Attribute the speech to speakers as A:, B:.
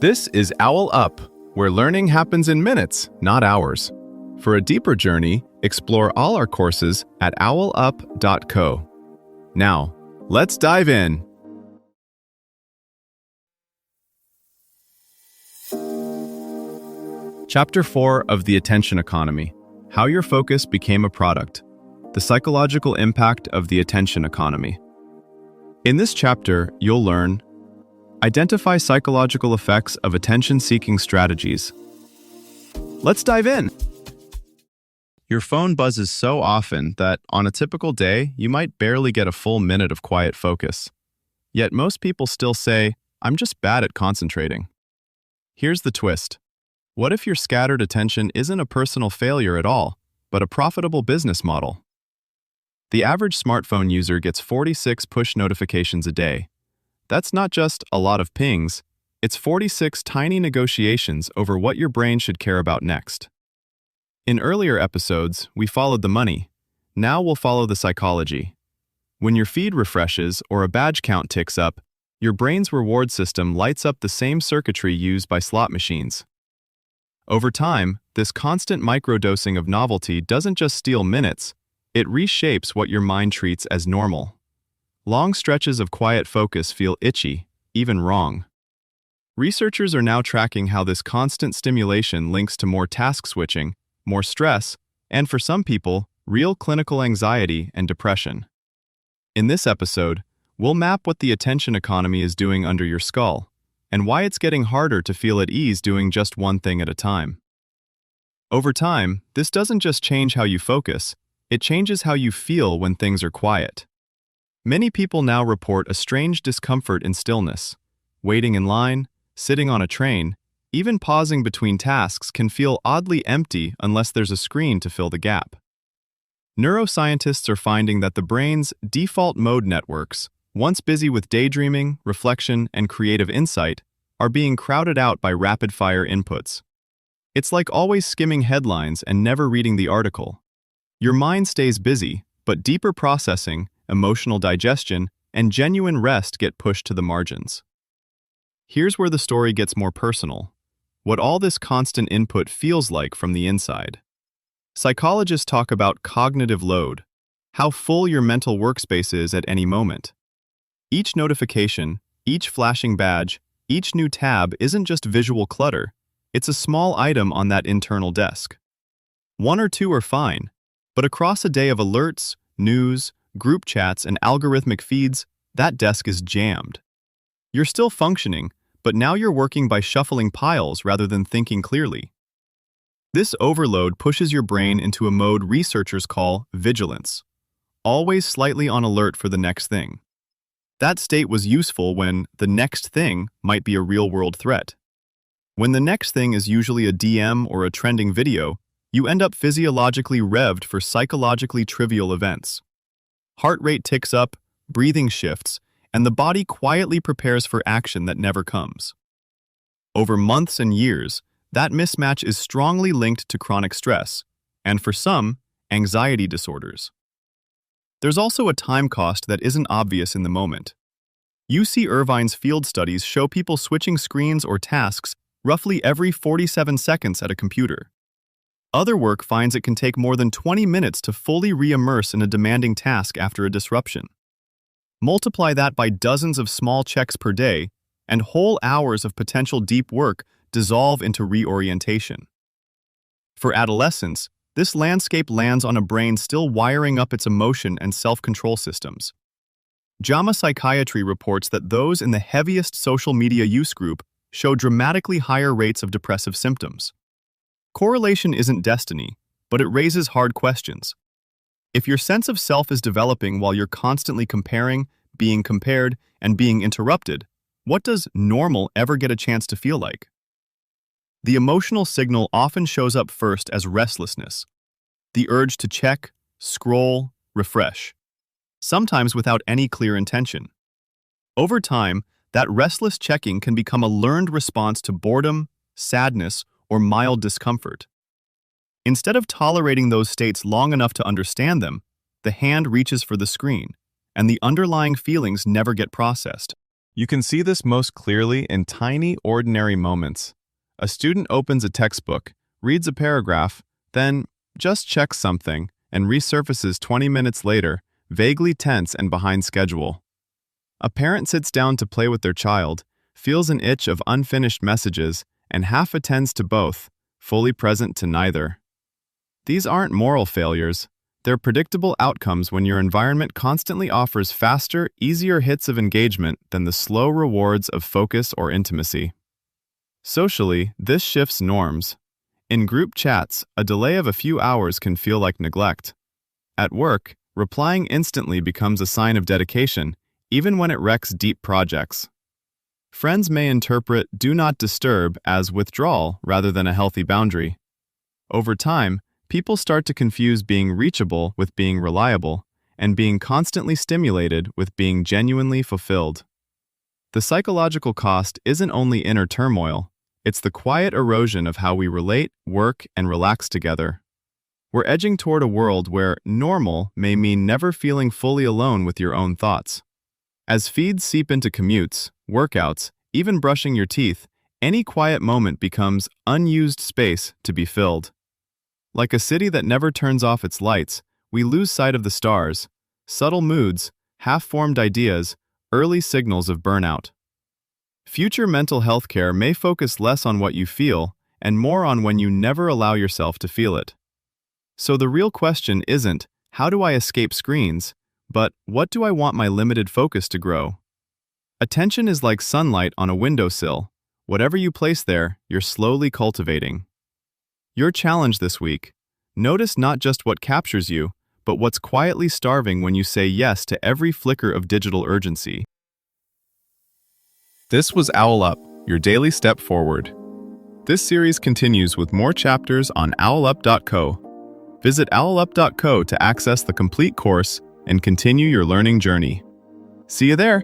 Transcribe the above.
A: This is OwlUp, where learning happens in minutes, not hours. For a deeper journey, explore all our courses at owlup.co. Now, let's dive in. Chapter 4 of The Attention Economy: How Your Focus Became a Product. The Psychological Impact of the Attention Economy. In this chapter, you'll learn: identify psychological effects of attention-seeking strategies. Let's dive in. Your phone buzzes so often that on a typical day, you might barely get a full minute of quiet focus. Yet most people still say, "I'm just bad at concentrating." Here's the twist. What if your scattered attention isn't a personal failure at all, but a profitable business model? The average smartphone user gets 46 push notifications a day. That's not just a lot of pings, it's 46 tiny negotiations over what your brain should care about next. In earlier episodes, we followed the money. Now we'll follow the psychology. When your feed refreshes or a badge count ticks up, your brain's reward system lights up the same circuitry used by slot machines. Over time, this constant microdosing of novelty doesn't just steal minutes, it reshapes what your mind treats as normal. Long stretches of quiet focus feel itchy, even wrong. Researchers are now tracking how this constant stimulation links to more task switching, more stress, and for some people, real clinical anxiety and depression. In this episode, we'll map what the attention economy is doing under your skull, and why it's getting harder to feel at ease doing just one thing at a time. Over time, this doesn't just change how you focus, it changes how you feel when things are quiet. Many people now report a strange discomfort in stillness. Waiting in line, sitting on a train, even pausing between tasks can feel oddly empty unless there's a screen to fill the gap. Neuroscientists are finding that the brain's default mode networks, once busy with daydreaming, reflection, and creative insight, are being crowded out by rapid-fire inputs. It's like always skimming headlines and never reading the article. Your mind stays busy, but deeper processing, emotional digestion, and genuine rest get pushed to the margins. Here's where the story gets more personal: what all this constant input feels like from the inside. Psychologists talk about cognitive load, how full your mental workspace is at any moment. Each notification, each flashing badge, each new tab isn't just visual clutter, it's a small item on that internal desk. One or two are fine, but across a day of alerts, news, group chats, and algorithmic feeds, that desk is jammed. You're still functioning, but now you're working by shuffling piles rather than thinking clearly. This overload pushes your brain into a mode researchers call vigilance, always slightly on alert for the next thing. That state was useful when the next thing might be a real-world threat. When the next thing is usually a DM or a trending video, you end up physiologically revved for psychologically trivial events. Heart rate ticks up, breathing shifts, and the body quietly prepares for action that never comes. Over months and years, that mismatch is strongly linked to chronic stress, and for some, anxiety disorders. There's also a time cost that isn't obvious in the moment. UC Irvine's field studies show people switching screens or tasks roughly every 47 seconds at a computer. Other work finds it can take more than 20 minutes to fully re-immerse in a demanding task after a disruption. Multiply that by dozens of small checks per day, and whole hours of potential deep work dissolve into reorientation. For adolescents, this landscape lands on a brain still wiring up its emotion and self-control systems. JAMA Psychiatry reports that those in the heaviest social media use group show dramatically higher rates of depressive symptoms. Correlation isn't destiny, but it raises hard questions. If your sense of self is developing while you're constantly comparing, being compared, and being interrupted, what does normal ever get a chance to feel like? The emotional signal often shows up first as restlessness, the urge to check, scroll, refresh, sometimes without any clear intention. Over time, that restless checking can become a learned response to boredom, sadness, or mild discomfort. Instead of tolerating those states long enough to understand them, the hand reaches for the screen, and the underlying feelings never get processed. You can see this most clearly in tiny, ordinary moments. A student opens a textbook, reads a paragraph, then just checks something, and resurfaces 20 minutes later, vaguely tense and behind schedule. A parent sits down to play with their child, feels an itch of unfinished messages, and half attends to both, fully present to neither. These aren't moral failures. They're predictable outcomes when your environment constantly offers faster, easier hits of engagement than the slow rewards of focus or intimacy. Socially, this shifts norms. In group chats, a delay of a few hours can feel like neglect. At work, replying instantly becomes a sign of dedication, even when it wrecks deep projects. Friends may interpret "do not disturb" as withdrawal rather than a healthy boundary. Over time, people start to confuse being reachable with being reliable, and being constantly stimulated with being genuinely fulfilled. The psychological cost isn't only inner turmoil, it's the quiet erosion of how we relate, work, and relax together. We're edging toward a world where normal may mean never feeling fully alone with your own thoughts. As feeds seep into commutes, workouts, even brushing your teeth, any quiet moment becomes unused space to be filled. Like a city that never turns off its lights, we lose sight of the stars, subtle moods, half-formed ideas, early signals of burnout. Future mental health care may focus less on what you feel and more on when you never allow yourself to feel it. So the real question isn't, how do I escape screens, but what do I want my limited focus to grow? Attention is like sunlight on a windowsill. Whatever you place there, you're slowly cultivating. Your challenge this week: notice not just what captures you, but what's quietly starving when you say yes to every flicker of digital urgency. This was OwlUp, your daily step forward. This series continues with more chapters on OwlUp.co. Visit OwlUp.co to access the complete course and continue your learning journey. See you there!